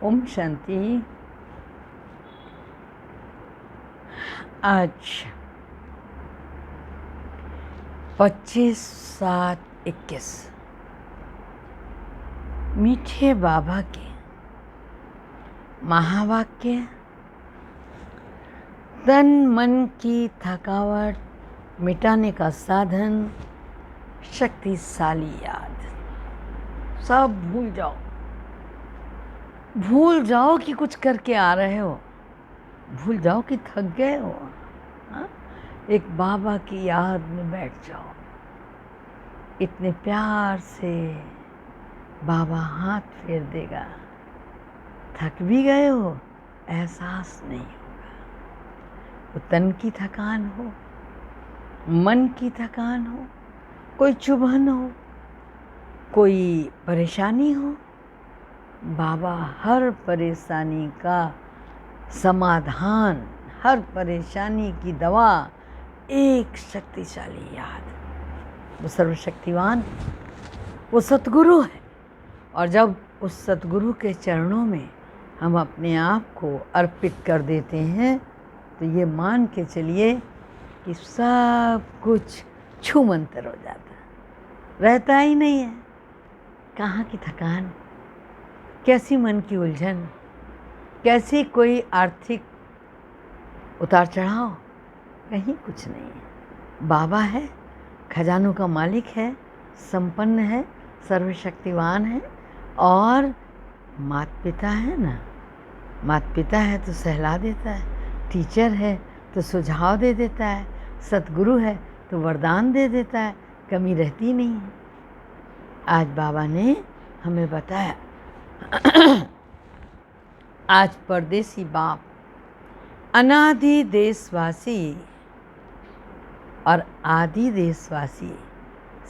ओम शांति। आज 25/7/21 मीठे बाबा के महावाक्य, तन मन की थकावट मिटाने का साधन, शक्तिशाली याद। सब भूल जाओ कि कुछ करके आ रहे हो, भूल जाओ कि थक गए हो। हाँ? एक बाबा की याद में बैठ जाओ। इतने प्यार से बाबा हाथ फेर देगा। थक भी गए हो, एहसास नहीं होगा। वो तन की थकान हो, मन की थकान हो, कोई चुभन हो, कोई परेशानी हो, बाबा हर परेशानी का समाधान, हर परेशानी की दवा, एक शक्तिशाली याद। वो सर्वशक्तिवान, वो सतगुरु है। और जब उस सतगुरु के चरणों में हम अपने आप को अर्पित कर देते हैं तो ये मान के चलिए कि सब कुछ छूमंतर हो जाता है, रहता ही नहीं है। कहाँ की थकान, कैसी मन की उलझन, कैसी कोई आर्थिक उतार चढ़ाव, कहीं कुछ नहीं है। बाबा है, खजानों का मालिक है, संपन्न है, सर्वशक्तिवान है। और माता पिता है ना, माता पिता है तो सहला देता है, टीचर है तो सुझाव दे देता है, सतगुरु है तो वरदान दे देता है, कमी रहती नहीं है। आज बाबा ने हमें बताया आज परदेसी बाप, अनादि देशवासी और आदि देशवासी,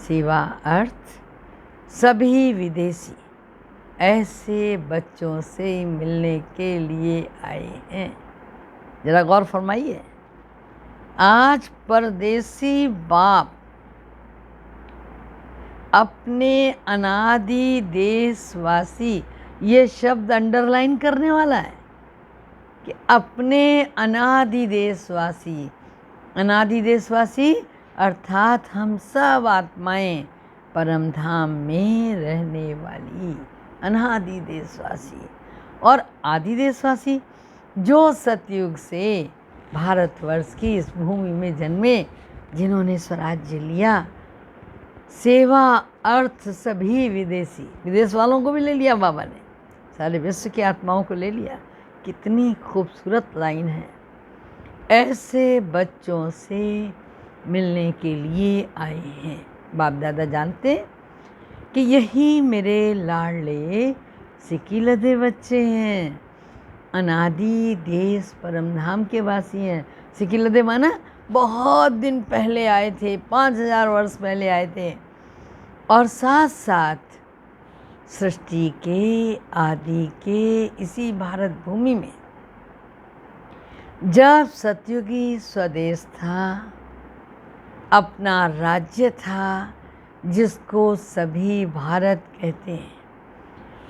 सेवा अर्थ सभी विदेशी ऐसे बच्चों से मिलने के लिए आए हैं। जरा गौर फरमाइए। आज परदेसी बाप अपने अनादि देशवासी, ये शब्द अंडरलाइन करने वाला है कि अपने अनादि देशवासी, अनादि देशवासी अर्थात हम सब आत्माएं परम धाम में रहने वाली अनादि देशवासी, और आदि देशवासी जो सतयुग से भारतवर्ष की इस भूमि में जन्मे, जिन्होंने स्वराज्य लिया। सेवा अर्थ सभी विदेशी, विदेश वालों को भी ले लिया बाबा ने, सारे विश्व की आत्माओं को ले लिया। कितनी खूबसूरत लाइन है। ऐसे बच्चों से मिलने के लिए आए हैं। बाप दादा जानते कि यही मेरे लाडले सिकीलदे बच्चे हैं, अनादि देश परमधाम के वासी हैं। सिकीलदे माना बहुत दिन पहले आए थे, 5000 वर्ष पहले आए थे। और साथ साथ सृष्टि के आदि के इसी भारत भूमि में जब सतयुगी स्वदेश था, अपना राज्य था जिसको सभी भारत कहते हैं,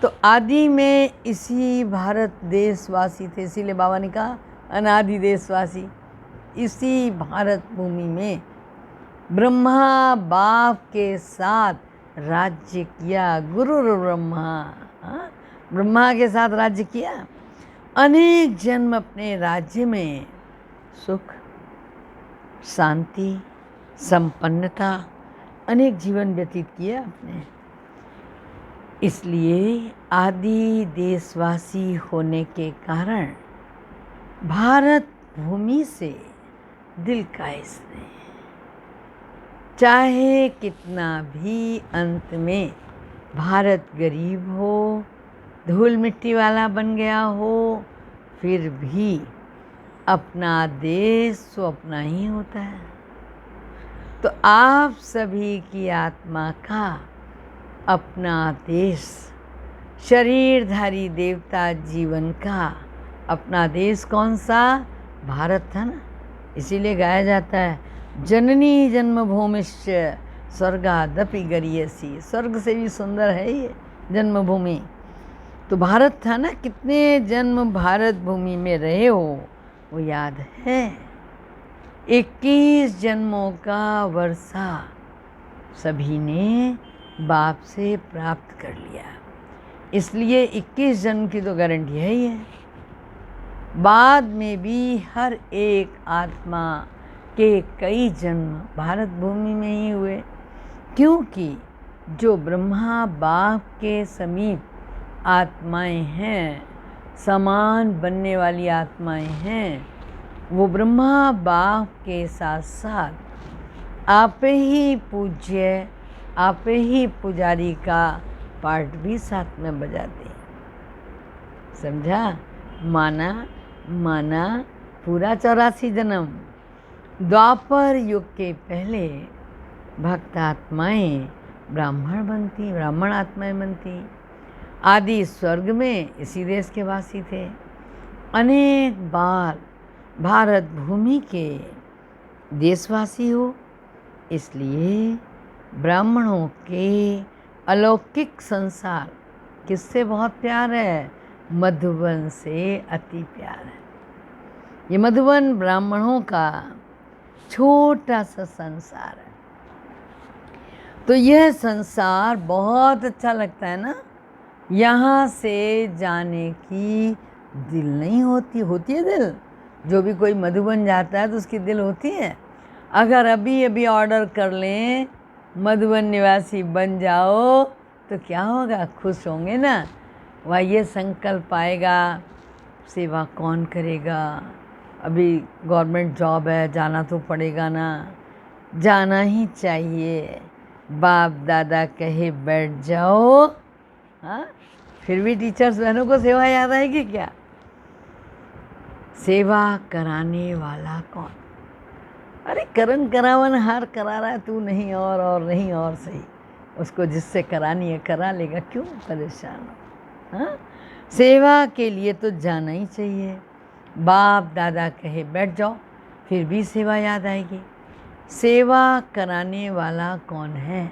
तो आदि में इसी भारत देशवासी थे। इसीलिए बाबा ने कहा अनादि देशवासी। इसी भारत भूमि में ब्रह्मा बाप के साथ राज्य किया। गुरु ब्रह्मा, ब्रह्मा के साथ राज्य किया। अनेक जन्म अपने राज्य में सुख, शांति, संपन्नता, अनेक जीवन व्यतीत किया आपने। इसलिए आदि देशवासी होने के कारण भारत भूमि से दिल का स्नेह, चाहे कितना भी अंत में भारत गरीब हो, धूल मिट्टी वाला बन गया हो, फिर भी अपना देश तो अपना ही होता है। तो आप सभी की आत्मा का अपना देश, शरीरधारी देवता जीवन का अपना देश कौन सा? भारत था ना। इसीलिए गाया जाता है जननी जन्मभूमिश्च स्वर्गादपि गरीयसी। स्वर्ग से भी सुंदर है ये जन्मभूमि। तो भारत था ना, कितने जन्म भारत भूमि में रहे हो वो याद है? 21 जन्मों का वर्षा सभी ने बाप से प्राप्त कर लिया, इसलिए 21 जन्म की तो गारंटी है ही है। बाद में भी हर एक आत्मा के कई जन्म भारत भूमि में ही हुए, क्योंकि जो ब्रह्मा बाप के समीप आत्माएं हैं, समान बनने वाली आत्माएं हैं, वो ब्रह्मा बाप के साथ साथ आप ही पूज्य, आप ही पुजारी का पार्ट भी साथ में बजाते हैं। समझा? माना पूरा 84 जन्म। द्वापर युग के पहले भक्त आत्माएं ब्राह्मण आत्माएं बनती। आदि स्वर्ग में इसी देश के वासी थे। अनेक बार भारत भूमि के देशवासी हो, इसलिए ब्राह्मणों के अलौकिक संसार किससे बहुत प्यार है? मधुबन से अति प्यार है। ये मधुबन ब्राह्मणों का छोटा सा संसार है। तो यह संसार बहुत अच्छा लगता है ना। यहाँ से जाने की दिल नहीं होती। होती है दिल? जो भी कोई मधुबन जाता है तो उसकी दिल होती है। अगर अभी अभी ऑर्डर कर लें मधुबन निवासी बन जाओ तो क्या होगा? खुश होंगे ना। वह ये संकल्प आएगा, सेवा कौन करेगा? अभी गवर्नमेंट जॉब है, जाना तो पड़ेगा ना, जाना ही चाहिए। बाप दादा कहे बैठ जाओ। हाँ, फिर भी टीचर्स बहनों को सेवा याद आएगी क्या? सेवा कराने वाला कौन? अरे करन करावन हार करा रहा है तू, नहीं और नहीं और सही। उसको जिससे करानी है करा लेगा, क्यों परेशान हो? हाँ, सेवा के लिए तो जाना ही चाहिए। बाप दादा कहे बैठ जाओ, फिर भी सेवा याद आएगी। सेवा कराने वाला कौन है?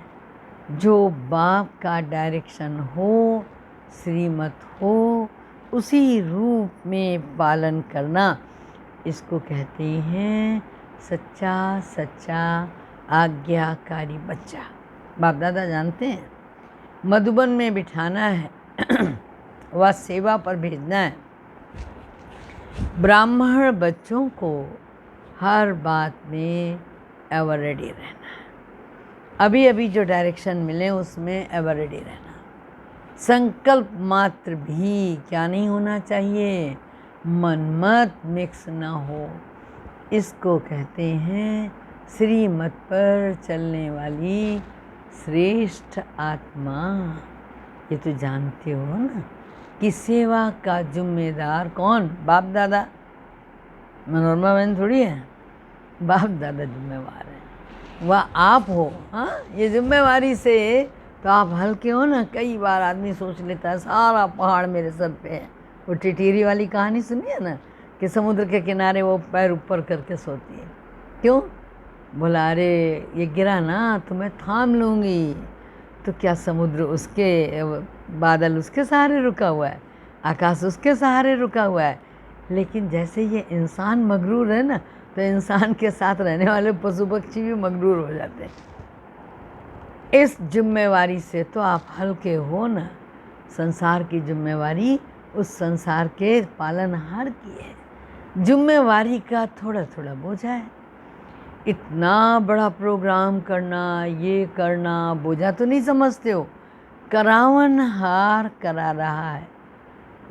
जो बाप का डायरेक्शन हो, श्रीमत हो, उसी रूप में पालन करना, इसको कहते हैं सच्चा आज्ञाकारी बच्चा। बाप दादा जानते हैं मधुबन में बिठाना है वह सेवा पर भेजना है। ब्राह्मण बच्चों को हर बात में एवर रेडी रहना है। अभी अभी जो डायरेक्शन मिले उसमें एवर रेडी रहना। संकल्प मात्र भी क्या नहीं होना चाहिए? मनमत मिक्स ना हो। इसको कहते हैं श्रीमत पर चलने वाली श्रेष्ठ आत्मा। ये तो जानते हो ना कि सेवा का जिम्मेदार कौन? बाप दादा। मनोरमा बहन थोड़ी है, बाप दादा जिम्मेवार है। वह आप हो। हाँ, ये जिम्मेवारी से तो आप हल्के हो ना। कई बार आदमी सोच लेता है सारा पहाड़ मेरे सर पे है। वो टिटीरी वाली कहानी सुनी है ना कि समुद्र के किनारे वो पैर ऊपर करके सोती है। क्यों? बोला अरे ये गिरा ना तो मैं थाम लूँगी। तो क्या समुद्र उसके, बादल उसके सहारे रुका हुआ है, आकाश उसके सहारे रुका हुआ है। लेकिन जैसे ये इंसान मगरूर है ना, तो इंसान के साथ रहने वाले पशु पक्षी भी मगरूर हो जाते हैं। इस जिम्मेवारी से तो आप हल्के हो ना। संसार की जिम्मेवारी उस संसार के पालनहार की है। जिम्मेवारी का थोड़ा थोड़ा बोझा है। इतना बड़ा प्रोग्राम करना, ये करना बोझा तो नहीं समझते हो। करावनहार करा रहा है।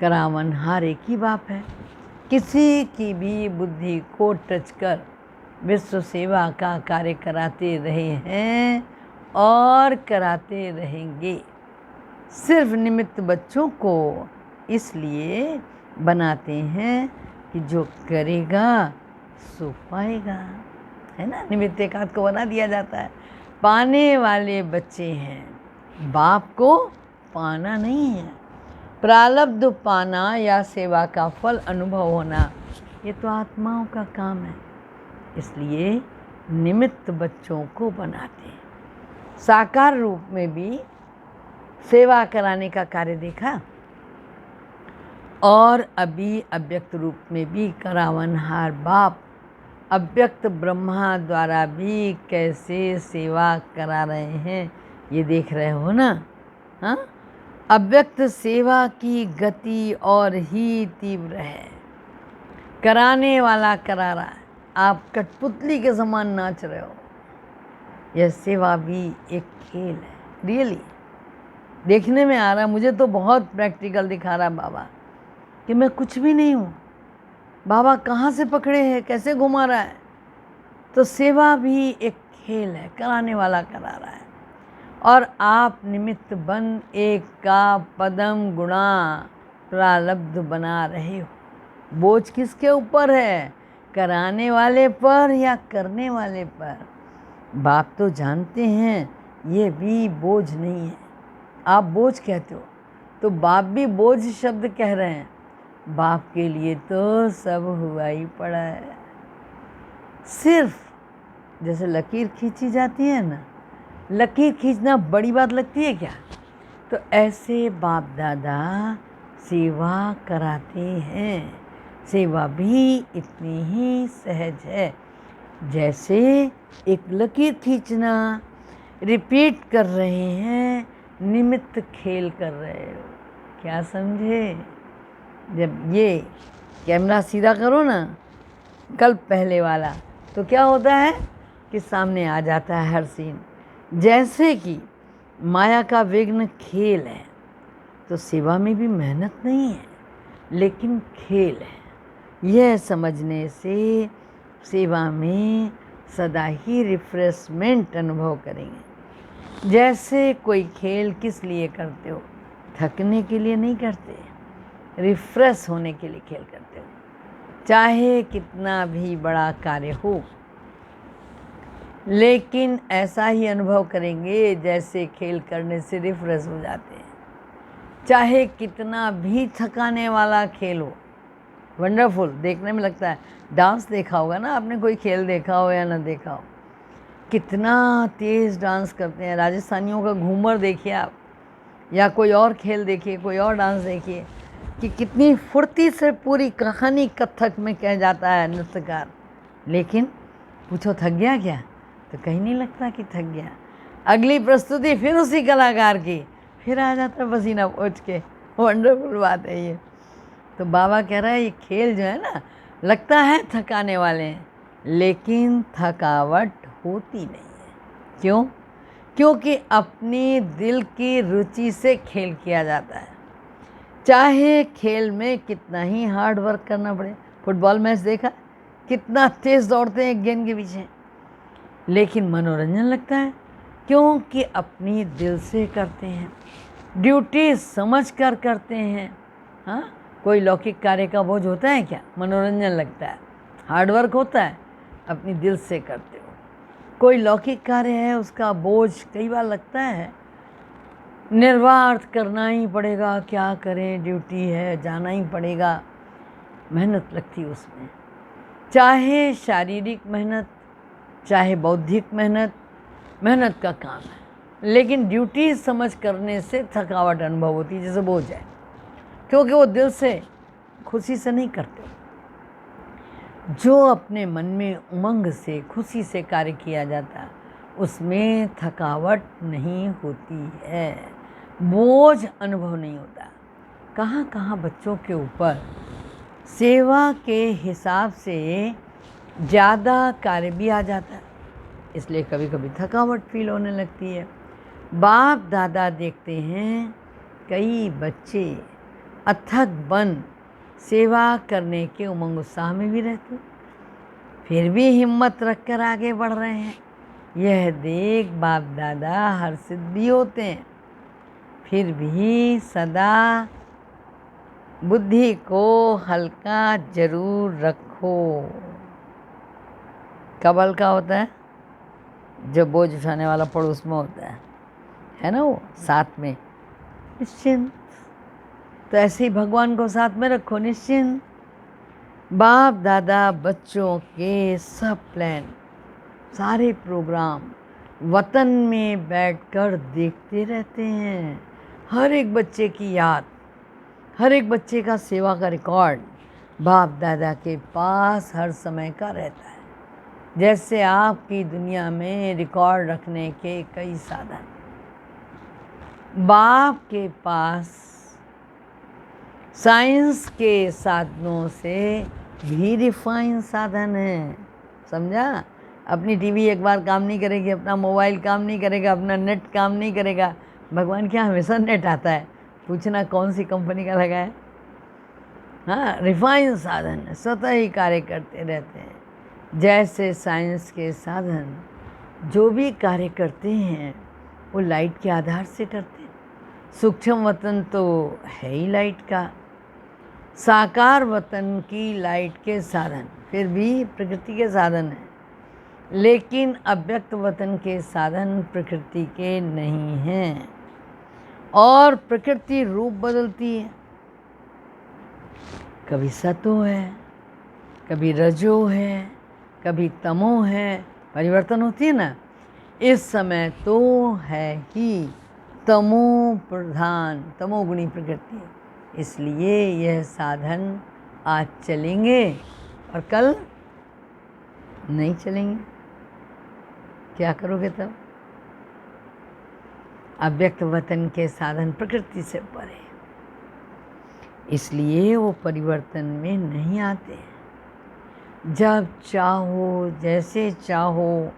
करावनहार एक ही बाप है। किसी की भी बुद्धि को टच कर विश्व सेवा का कार्य कराते रहे हैं और कराते रहेंगे। सिर्फ निमित्त बच्चों को इसलिए बनाते हैं कि जो करेगा सो पाएगा, है ना। निमित्त एकाध को बना दिया जाता है। पाने वाले बच्चे हैं, बाप को पाना नहीं है। प्रारब्ध पाना या सेवा का फल अनुभव होना, ये तो आत्माओं का काम है। इसलिए निमित्त बच्चों को बनाते हैं। साकार रूप में भी सेवा कराने का कार्य देखा। और अभी अव्यक्त रूप में भी करावनहार बाप अव्यक्त ब्रह्मा द्वारा भी कैसे सेवा करा रहे हैं, ये देख रहे हो ना। हाँ, अव्यक्त सेवा की गति और ही तीव्र है। कराने वाला करा रहा है, आप कठपुतली के समान नाच रहे हो। यह सेवा भी एक खेल है। रियली देखने में आ रहा, मुझे तो बहुत प्रैक्टिकल दिखा रहा बाबा कि मैं कुछ भी नहीं हूँ। बाबा कहाँ से पकड़े हैं, कैसे घुमा रहा है। तो सेवा भी एक खेल है, कराने वाला करा रहा है और आप निमित्त बन एक का पदम गुणा प्रारब्ध बना रहे हो। बोझ किसके ऊपर है, कराने वाले पर या करने वाले पर। बाप तो जानते हैं ये भी बोझ नहीं है, आप बोझ कहते हो, तो बाप भी बोझ शब्द कह रहे हैं। बाप के लिए तो सब हुआ ही पड़ा है। सिर्फ जैसे लकीर खींची जाती है ना, लकीर खींचना बड़ी बात लगती है क्या, तो ऐसे बाप दादा सेवा कराते हैं। सेवा भी इतनी ही सहज है जैसे एक लकीर खींचना। रिपीट कर रहे हैं, निमित्त खेल कर रहे हो। क्या समझे। जब ये कैमरा सीधा करो ना, कल पहले वाला, तो क्या होता है कि सामने आ जाता है हर सीन। जैसे कि माया का विघ्न खेल है, तो सेवा में भी मेहनत नहीं है लेकिन खेल है। यह समझने से सेवा में सदा ही रिफ्रेशमेंट अनुभव करेंगे। जैसे कोई खेल किस लिए करते हो, थकने के लिए नहीं करते, रिफ्रेश होने के लिए खेल करते हो। चाहे कितना भी बड़ा कार्य हो, लेकिन ऐसा ही अनुभव करेंगे जैसे खेल करने से रिफ्रेश हो जाते हैं। चाहे कितना भी थकाने वाला खेल हो, वंडरफुल देखने में लगता है। डांस देखा होगा ना आपने, कोई खेल देखा हो या ना देखा हो, कितना तेज़ डांस करते हैं। राजस्थानियों का घूमर देखिए आप, या कोई और खेल देखिए, कोई और डांस देखिए कि कितनी फुर्ती से पूरी कहानी कथक में कह जाता है नृत्यकार। लेकिन पूछो थक गया क्या, तो कहीं नहीं लगता कि थक गया। अगली प्रस्तुति फिर उसी कलाकार की, फिर आ जाता है पसीना पोंछ के। वंडरफुल बात है ये। तो बाबा कह रहा है ये खेल जो है ना, लगता है थकाने वाले हैं लेकिन थकावट होती नहीं है। क्यों? क्योंकि अपनी दिल की रुचि से खेल किया जाता है। चाहे खेल में कितना ही हार्ड वर्क करना पड़े। फुटबॉल मैच देखा, कितना तेज़ दौड़ते हैं एक गेंद के पीछे, लेकिन मनोरंजन लगता है क्योंकि अपनी दिल से करते हैं, ड्यूटी समझ कर करते हैं। हाँ, कोई लौकिक कार्य का बोझ होता है क्या, मनोरंजन लगता है। हार्डवर्क होता है, अपनी दिल से करते हो। कोई लौकिक कार्य है, उसका बोझ कई बार लगता है, निर्वाह करना ही पड़ेगा, क्या करें, ड्यूटी है, जाना ही पड़ेगा, मेहनत लगती है उसमें। चाहे शारीरिक मेहनत, चाहे बौद्धिक मेहनत, मेहनत का काम है, लेकिन ड्यूटी समझ करने से थकावट अनुभव होती है, जैसे बोझ है, क्योंकि वो दिल से खुशी से नहीं करते। जो अपने मन में उमंग से खुशी से कार्य किया जाता है उसमें थकावट नहीं होती है, बोझ अनुभव नहीं होता। कहाँ कहाँ बच्चों के ऊपर सेवा के हिसाब से ज़्यादा कार्य भी आ जाता है, इसलिए कभी कभी थकावट फील होने लगती है। बाप दादा देखते हैं कई बच्चे अथक बन सेवा करने के उमंग उत्साह में भी रहते, फिर भी हिम्मत रखकर आगे बढ़ रहे हैं। यह देख बाप दादा हर्षित भी होते हैं। फिर भी सदा बुद्धि को हल्का जरूर रखो। कब हल्का होता है? जो बोझ उठाने वाला पड़ोस में होता है ना, वो साथ में निश्चिंत। तो ऐसे ही भगवान को साथ में रखो, निश्चिंत। बाप दादा बच्चों के सब प्लान, सारे प्रोग्राम वतन में बैठकर देखते रहते हैं। हर एक बच्चे की याद, हर एक बच्चे का सेवा का रिकॉर्ड बाप दादा के पास हर समय का रहता है। जैसे आपकी दुनिया में रिकॉर्ड रखने के कई साधन, बाप के पास साइंस के साधनों से भी रिफाइन साधन है। समझा? अपनी टीवी एक बार काम नहीं करेगी, अपना मोबाइल काम नहीं करेगा, अपना नेट काम नहीं करेगा। भगवान क्या हमेशा नेट आता है, पूछना कौन सी कंपनी का लगा है। हाँ, रिफाइन साधन है, स्वतः ही कार्य करते रहते हैं। जैसे साइंस के साधन जो भी कार्य करते हैं वो लाइट के आधार से करते हैं। सूक्ष्म वतन तो है ही लाइट का, साकार वतन की लाइट के साधन फिर भी प्रकृति के साधन हैं, लेकिन अव्यक्त वतन के साधन प्रकृति के नहीं हैं। और प्रकृति रूप बदलती है, कभी सतो है, कभी रजो है, कभी तमो है, परिवर्तन होती है ना। इस समय तो है ही तमो प्रधान, तमोगुणी प्रकृति, इसलिए यह साधन आज चलेंगे और कल नहीं चलेंगे। क्या करोगे तब? अव्यक्त वतन के साधन प्रकृति से परे, इसलिए वो परिवर्तन में नहीं आते। जब चाहो जैसे चाहो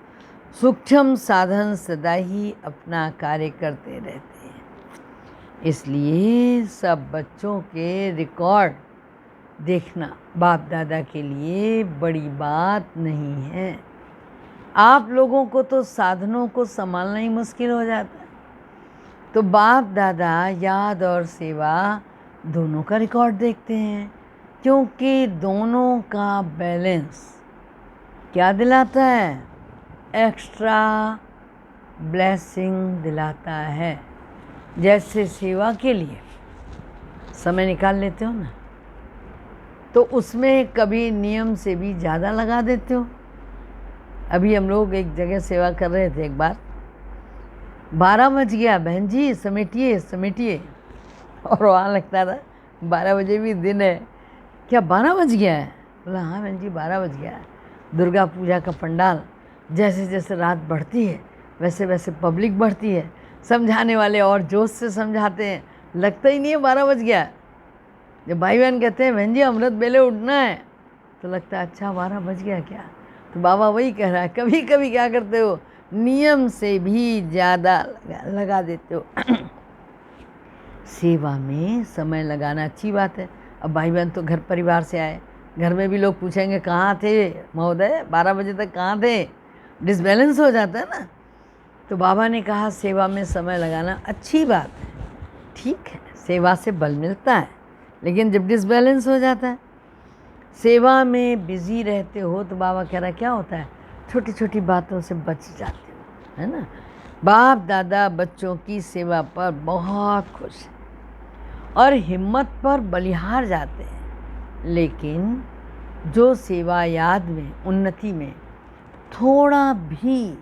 सूक्ष्म साधन सदा ही अपना कार्य करते रहते हैं। इसलिए सब बच्चों के रिकॉर्ड देखना बाप दादा के लिए बड़ी बात नहीं है। आप लोगों को तो साधनों को संभालना ही मुश्किल हो जाता है, तो बाप दादा याद और सेवा दोनों का रिकॉर्ड देखते हैं, क्योंकि दोनों का बैलेंस क्या दिलाता है? एक्स्ट्रा ब्लेसिंग दिलाता है। जैसे सेवा के लिए समय निकाल लेते हो ना, तो उसमें कभी नियम से भी ज़्यादा लगा देते हो। अभी हम लोग एक जगह सेवा कर रहे थे, एक बार 12 बज गया, बहन जी समेटिए समेटिए, और वहाँ लगता था 12 बजे भी दिन है क्या, 12 बज गया है? बोला हाँ बहन जी 12 बज गया है। दुर्गा पूजा का पंडाल, जैसे जैसे रात बढ़ती है वैसे वैसे पब्लिक बढ़ती है, समझाने वाले और जोश से समझाते हैं, लगता ही नहीं है 12 बज गया। जब भाई बहन कहते हैं बहन जी अमृत बेले उठना है, तो लगता है अच्छा 12 बज गया क्या। तो बाबा वही कह रहा है, कभी कभी क्या करते हो, नियम से भी ज़्यादा लगा देते हो। सेवा में समय लगाना अच्छी बात है। अब भाई बहन तो घर परिवार से आए, घर में भी लोग पूछेंगे कहाँ थे महोदय, 12 बजे तक कहाँ थे, डिसबैलेंस हो जाता है ना। तो बाबा ने कहा सेवा में समय लगाना अच्छी बात है, ठीक है, सेवा से बल मिलता है, लेकिन जब डिसबैलेंस हो जाता है, सेवा में बिजी रहते हो, तो बाबा कह रहा क्या होता है, छोटी छोटी बातों से बच जाते हो, है ना। बाप दादा बच्चों की सेवा पर बहुत खुश हैं और हिम्मत पर बलिहार जाते हैं, लेकिन जो सेवा याद में, उन्नति में थोड़ा भी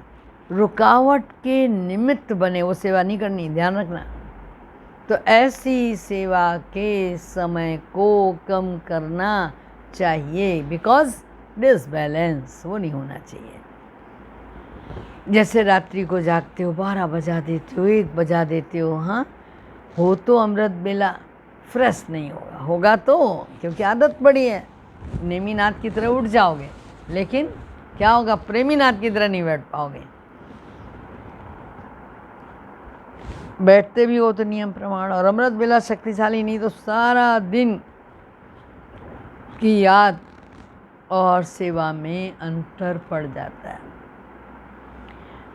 रुकावट के निमित्त बने, वो सेवा नहीं करनी, ध्यान रखना। तो ऐसी सेवा के समय को कम करना चाहिए, बिकॉज डिसबैलेंस वो नहीं होना चाहिए। जैसे रात्रि को जागते हो, 12 बजा देते हो, 1 बजा देते हो, हाँ हो तो अमृत बेला फ्रेश नहीं होगा, होगा तो क्योंकि आदत पड़ी है, नेमीनाथ की तरह उठ जाओगे, लेकिन क्या होगा, प्रेमीनाथ की तरह नहीं बैठ पाओगे। बैठते भी हो तो नियम प्रमाण, और अमृत बेला शक्तिशाली, नहीं तो सारा दिन की याद और सेवा में अंतर पड़ जाता है।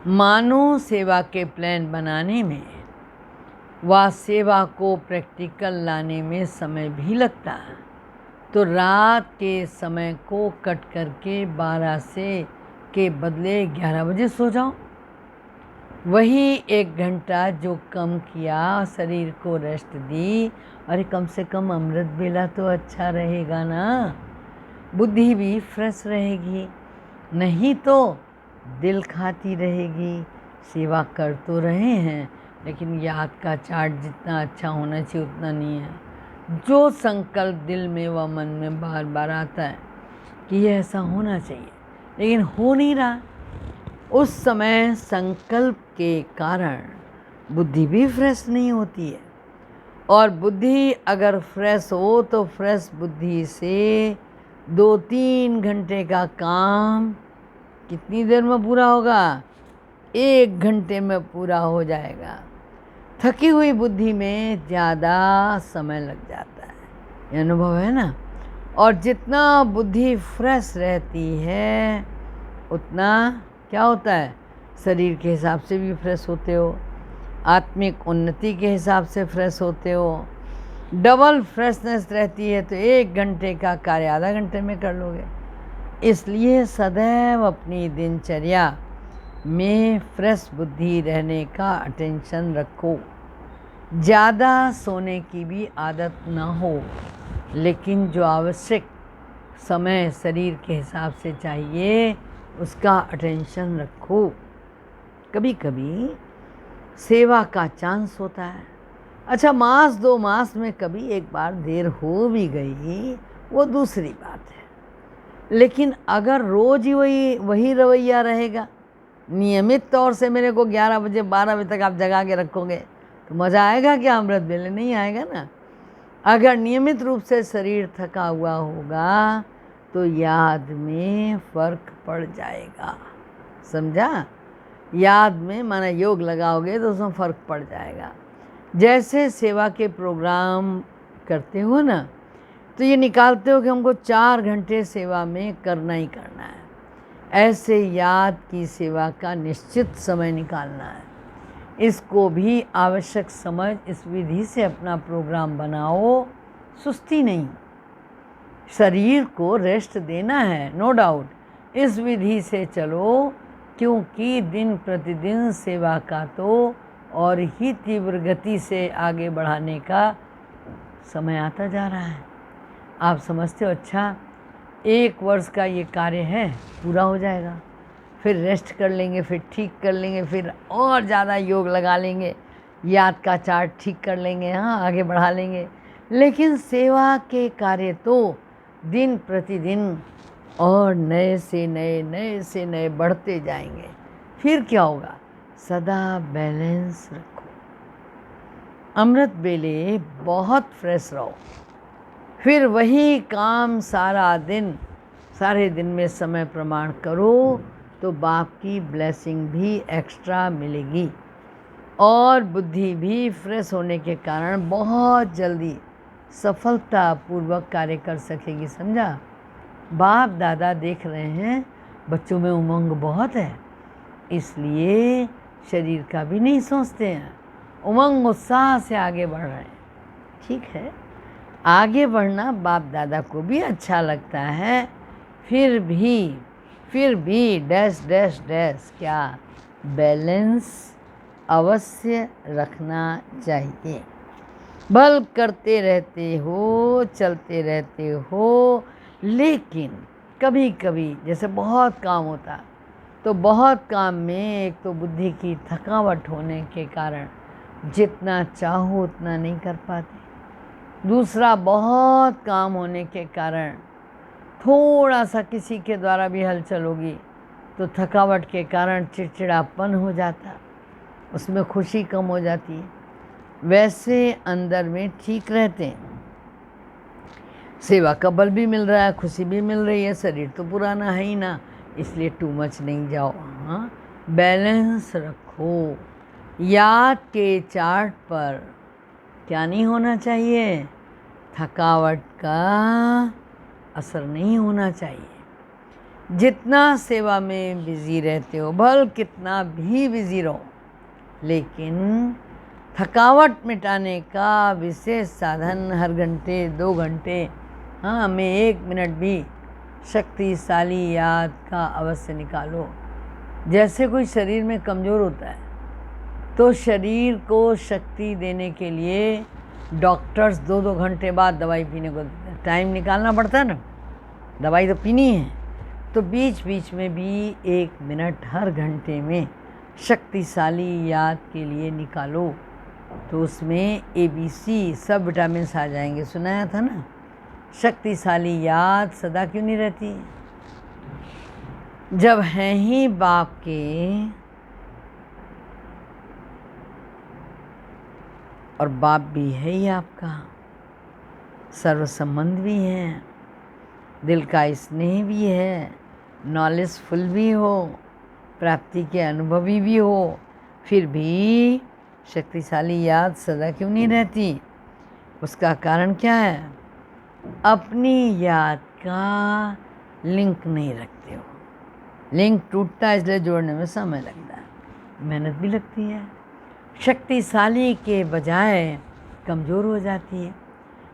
मानो सेवा के प्लान बनाने में व सेवा को प्रैक्टिकल लाने में समय भी लगता है, तो रात के समय को कट करके 12 से के बदले 11 बजे सो जाओ। वही 1 घंटा जो कम किया, शरीर को रेस्ट दी, अरे कम से कम अमृत बेला तो अच्छा रहेगा ना, बुद्धि भी फ्रेश रहेगी, नहीं तो दिल खाती रहेगी। सेवा कर तो रहे हैं, लेकिन याद का चार्ट जितना अच्छा होना चाहिए उतना नहीं है। जो संकल्प दिल में व मन में बार बार आता है कि ये ऐसा होना चाहिए, लेकिन हो नहीं रहा, उस समय संकल्प के कारण बुद्धि भी फ्रेश नहीं होती है। और बुद्धि अगर फ्रेश हो तो फ्रेश बुद्धि से 2-3 घंटे का काम कितनी देर में पूरा होगा? 1 घंटे में पूरा हो जाएगा। थकी हुई बुद्धि में ज़्यादा समय लग जाता है, ये अनुभव है ना। और जितना बुद्धि फ्रेश रहती है उतना क्या होता है, शरीर के हिसाब से भी फ्रेश होते हो, आत्मिक उन्नति के हिसाब से फ्रेश होते हो। डबल फ्रेशनेस रहती है तो 1 घंटे का कार्य आधा घंटे में कर लोगे। इसलिए सदैव अपनी दिनचर्या में फ्रेश बुद्धि रहने का अटेंशन रखो। ज़्यादा सोने की भी आदत ना हो, लेकिन जो आवश्यक समय शरीर के हिसाब से चाहिए उसका अटेंशन रखो। कभी कभी सेवा का चांस होता है, अच्छा मास 2 मास में कभी एक बार देर हो भी गई वो दूसरी बात है। लेकिन अगर रोज़ ही वही रवैया रहेगा, नियमित तौर से मेरे को 11 बजे 12 बजे तक आप जगा के रखोगे तो मज़ा आएगा क्या? अमृत वेले नहीं आएगा ना। अगर नियमित रूप से शरीर थका हुआ होगा तो याद में फ़र्क पड़ जाएगा, समझा? याद में माना योग लगाओगे तो उसमें फ़र्क पड़ जाएगा। जैसे सेवा के प्रोग्राम करते हो ना, तो ये निकालते हो कि हमको 4 घंटे सेवा में करना ही करना है, ऐसे याद की सेवा का निश्चित समय निकालना है। इसको भी आवश्यक समझ इस विधि से अपना प्रोग्राम बनाओ, सुस्ती नहीं। शरीर को रेस्ट देना है, नो डाउट, इस विधि से चलो, क्योंकि दिन प्रतिदिन सेवा का तो और ही तीव्र गति से आगे बढ़ाने का समय आता जा रहा है। आप समझते हो, अच्छा 1 वर्ष का ये कार्य है, पूरा हो जाएगा, फिर रेस्ट कर लेंगे, फिर ठीक कर लेंगे, फिर और ज़्यादा योग लगा लेंगे, याद का चार्ट ठीक कर लेंगे, हाँ आगे बढ़ा लेंगे। लेकिन सेवा के कार्य तो दिन प्रतिदिन और नए से नए बढ़ते जाएंगे। फिर क्या होगा? सदा बैलेंस रखो, अमृत वेले बहुत फ्रेश रहो, फिर वही काम सारे दिन में समय प्रमाण करो तो बाप की ब्लेसिंग भी एक्स्ट्रा मिलेगी और बुद्धि भी फ्रेश होने के कारण बहुत जल्दी सफलतापूर्वक कार्य कर सकेगी, समझा? बाप दादा देख रहे हैं बच्चों में उमंग बहुत है, इसलिए शरीर का भी नहीं सोचते हैं, उमंग उत्साह से आगे बढ़ रहे हैं। ठीक है, आगे बढ़ना बाप दादा को भी अच्छा लगता है, फिर भी डैश डैश डैश क्या बैलेंस अवश्य रखना चाहिए। बल करते रहते हो, चलते रहते हो, लेकिन कभी कभी जैसे बहुत काम होता तो बहुत काम में एक तो बुद्धि की थकावट होने के कारण जितना चाहो उतना नहीं कर पाते, दूसरा बहुत काम होने के कारण थोड़ा सा किसी के द्वारा भी हलचल होगी तो थकावट के कारण चिड़चिड़ापन हो जाता, उसमें खुशी कम हो जाती है। वैसे अंदर में ठीक रहते हैं, सेवा का बल भी मिल रहा है, खुशी भी मिल रही है, शरीर तो पुराना है ही ना, इसलिए टू मच नहीं जाओ, हाँ बैलेंस रखो। याद के चार्ट पर क्या नहीं होना चाहिए? थकावट का असर नहीं होना चाहिए। जितना सेवा में बिज़ी रहते हो, भल कितना भी बिज़ी रहो, लेकिन थकावट मिटाने का विशेष साधन हर घंटे 2 घंटे, हाँ में 1 मिनट भी शक्तिशाली याद का अवश्य निकालो। जैसे कोई शरीर में कमज़ोर होता है तो शरीर को शक्ति देने के लिए डॉक्टर्स 2-2 घंटे बाद दवाई पीने को टाइम निकालना पड़ता है ना, दवाई तो पीनी है, तो बीच बीच में भी 1 मिनट हर घंटे में शक्तिशाली याद के लिए निकालो तो उसमें ABC सब विटामिन्स आ जाएंगे। सुनाया था ना, शक्तिशाली याद सदा क्यों नहीं रहती? जब हैं ही बाप के और बाप भी है ही आपका, सर्व संबंध भी है, दिल का स्नेह भी है, नॉलेजफुल भी हो, प्राप्ति के अनुभवी भी हो, फिर भी शक्तिशाली याद सदा क्यों नहीं रहती? उसका कारण क्या है? अपनी याद का लिंक नहीं रखते हो। लिंक टूटता है, इसलिए जोड़ने में समय लगता है, मेहनत भी लगती है। शक्तिशाली के बजाय कमज़ोर हो जाती है।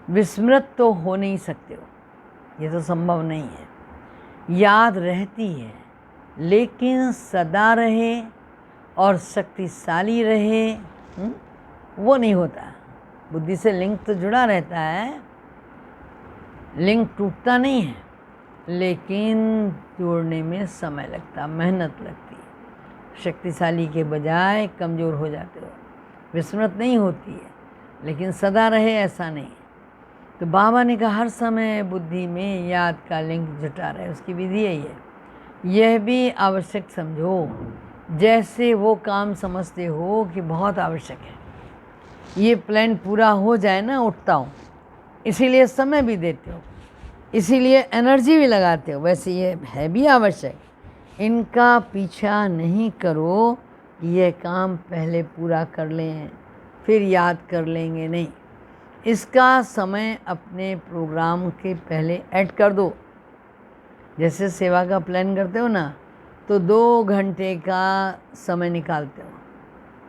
विस्मृत तो हो नहीं सकते हो, ये तो संभव नहीं है। याद रहती है, लेकिन सदा रहे और शक्तिशाली रहे वो नहीं होता। बुद्धि से लिंक तो जुड़ा रहता है, लिंक टूटता नहीं है, लेकिन जोड़ने में समय लगता, मेहनत लगती है। शक्तिशाली के बजाय कमज़ोर हो जाते हो। विस्मृत नहीं होती है, लेकिन सदा रहे ऐसा नहीं। तो बाबा ने कहा हर समय बुद्धि में याद का लिंक जुटा रहे, उसकी विधि यही है। यह भी आवश्यक समझो, जैसे वो काम समझते हो कि बहुत आवश्यक है। ये प्लान पूरा हो जाए ना, उठता हूँ, इसीलिए समय भी देते हो, इसीलिए एनर्जी भी लगाते हो, वैसे ये है भी आवश्यक। इनका पीछा नहीं करो कि यह काम पहले पूरा कर लें फिर याद कर लेंगे, नहीं। इसका समय अपने प्रोग्राम के पहले ऐड कर दो। जैसे सेवा का प्लान करते हो ना, तो 2 घंटे का समय निकालते हो,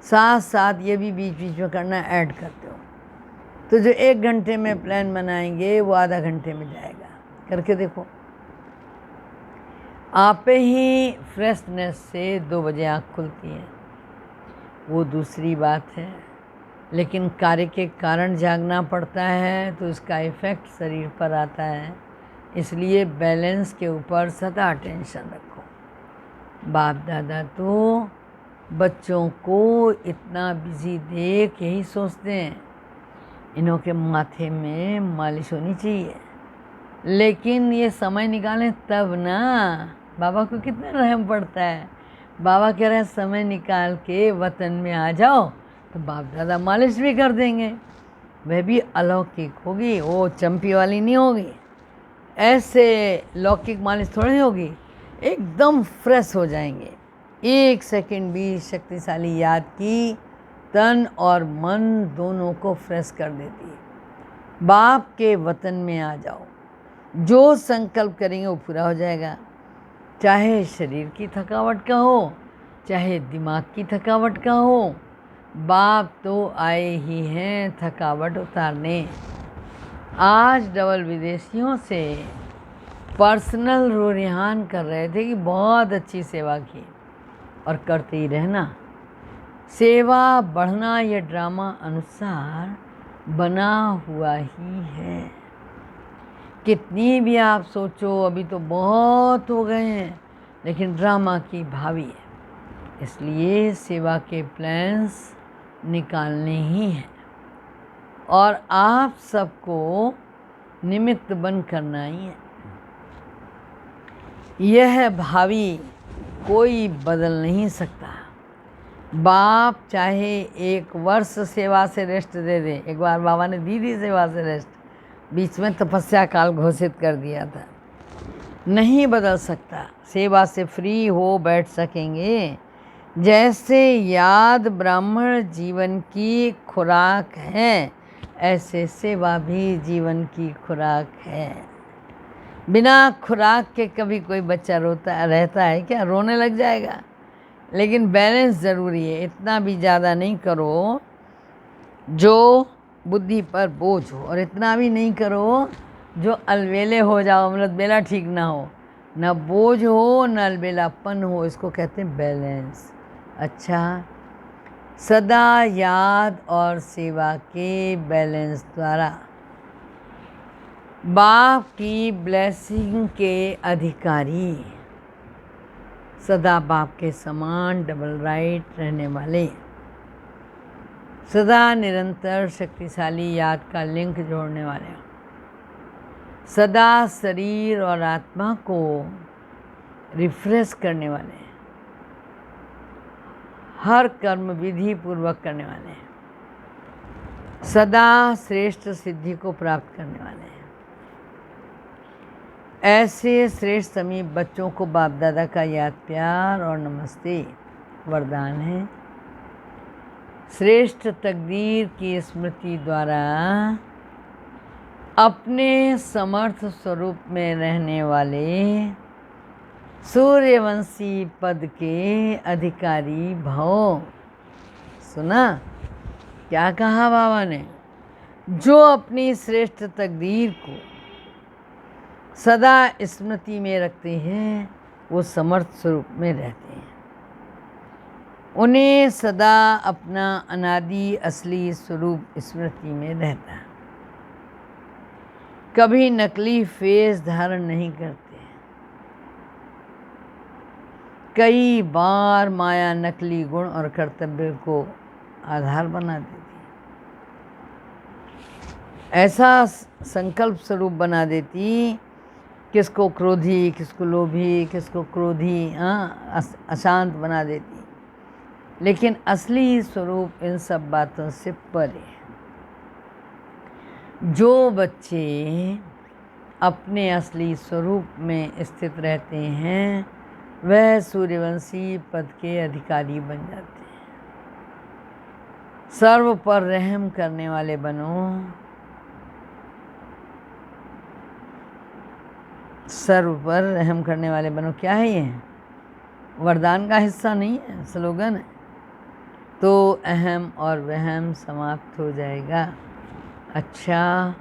साथ साथ ये भी बीच बीच में करना ऐड करते हो, तो जो 1 घंटे में प्लान बनाएंगे वो आधा घंटे में जाएगा। करके देखो, आप ही फ्रेशनेस से 2 बजे आँख खुलती है, वो दूसरी बात है, लेकिन कार्य के कारण जागना पड़ता है, तो इसका इफ़ेक्ट शरीर पर आता है। इसलिए बैलेंस के ऊपर सदा टेंशन रखो। बाप दादा तो बच्चों को इतना बिजी देख यही सोचते हैं इन्हों के माथे में मालिश होनी चाहिए, लेकिन ये समय निकालें तब ना। बाबा को कितना रहम पड़ता है। बाबा कह रहे हैं समय निकाल के वतन में आ जाओ, तो बाप दादा मालिश भी कर देंगे, वह भी अलौकिक होगी, वो चंपी वाली नहीं होगी, ऐसे लौकिक मालिश थोड़ी होगी, एकदम फ्रेश हो जाएंगे। 1 सेकंड भी शक्तिशाली याद की तन और मन दोनों को फ्रेश कर देती है। बाप के वतन में आ जाओ, जो संकल्प करेंगे वो पूरा हो जाएगा, चाहे शरीर की थकावट का हो, चाहे दिमाग की थकावट का हो। बाप तो आए ही हैं थकावट उतारने। आज डबल विदेशियों से पर्सनल रुझान कर रहे थे कि बहुत अच्छी सेवा की और करते ही रहना। सेवा बढ़ना यह ड्रामा अनुसार बना हुआ ही है। कितनी भी आप सोचो अभी तो बहुत हो गए हैं, लेकिन ड्रामा की भावी है। इसलिए सेवा के प्लान्स निकालने ही हैं और आप सबको निमित्त बन करना ही है। यह भावी कोई बदल नहीं सकता। बाप चाहे 1 वर्ष सेवा से रेस्ट दे दे, एक बार बाबा ने दी थी सेवा से रेस्ट, बीच में तपस्या काल घोषित कर दिया था, नहीं बदल सकता। सेवा से फ्री हो बैठ सकेंगे। जैसे याद ब्राह्मण जीवन की खुराक है, ऐसे सेवा भी जीवन की खुराक है। बिना खुराक के कभी कोई बच्चा रोता रहता है क्या? रोने लग जाएगा। लेकिन बैलेंस ज़रूरी है, इतना भी ज़्यादा नहीं करो जो बुद्धि पर बोझ हो, और इतना भी नहीं करो जो अलबेले हो जाओ, मतलब बेला ठीक ना हो, न बोझ हो न अलबेलापन हो। इसको कहते हैं बैलेंस। अच्छा, सदा याद और सेवा के बैलेंस द्वारा बाप की ब्लेसिंग के अधिकारी, सदा बाप के समान डबल राइट रहने वाले, सदा निरंतर शक्तिशाली याद का लिंक जोड़ने वाले हो। सदा शरीर और आत्मा को रिफ्रेश करने वाले हैं। हर कर्म विधि पूर्वक करने वाले हैं। सदा श्रेष्ठ सिद्धि को प्राप्त करने वाले हैं। ऐसे श्रेष्ठ समीप बच्चों को बाप दादा का याद प्यार और नमस्ते वरदान है। श्रेष्ठ तकदीर की स्मृति द्वारा अपने समर्थ स्वरूप में रहने वाले सूर्यवंशी पद के अधिकारी भव। सुना क्या कहा बाबा ने? जो अपनी श्रेष्ठ तकदीर को सदा स्मृति में रखते हैं वो समर्थ स्वरूप में रहते हैं। उन्हें सदा अपना अनादि असली स्वरूप स्मृति में रहता है। कभी नकली फेस धारण नहीं करते। कई बार माया नकली गुण और कर्तव्य को आधार बना देती, ऐसा संकल्प स्वरूप बना देती, किसको क्रोधी, किसको लोभी, किसको क्रोधी, अशांत बना देती। लेकिन असली स्वरूप इन सब बातों से परे है। जो बच्चे अपने असली स्वरूप में स्थित रहते हैं वह सूर्यवंशी पद के अधिकारी बन जाते हैं। सर्व पर रहम करने वाले बनो। सर्व पर रहम करने वाले बनो। क्या है ये? वरदान का हिस्सा नहीं है, स्लोगन है। तो अहम और वहम समाप्त हो जाएगा। अच्छा,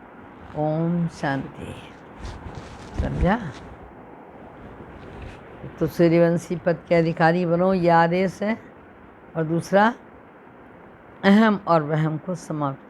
ओम शांति। समझा? तो सूर्यवंशी पद के अधिकारी बनो, ये आदेश है। और दूसरा, अहम और वहम को समाप्त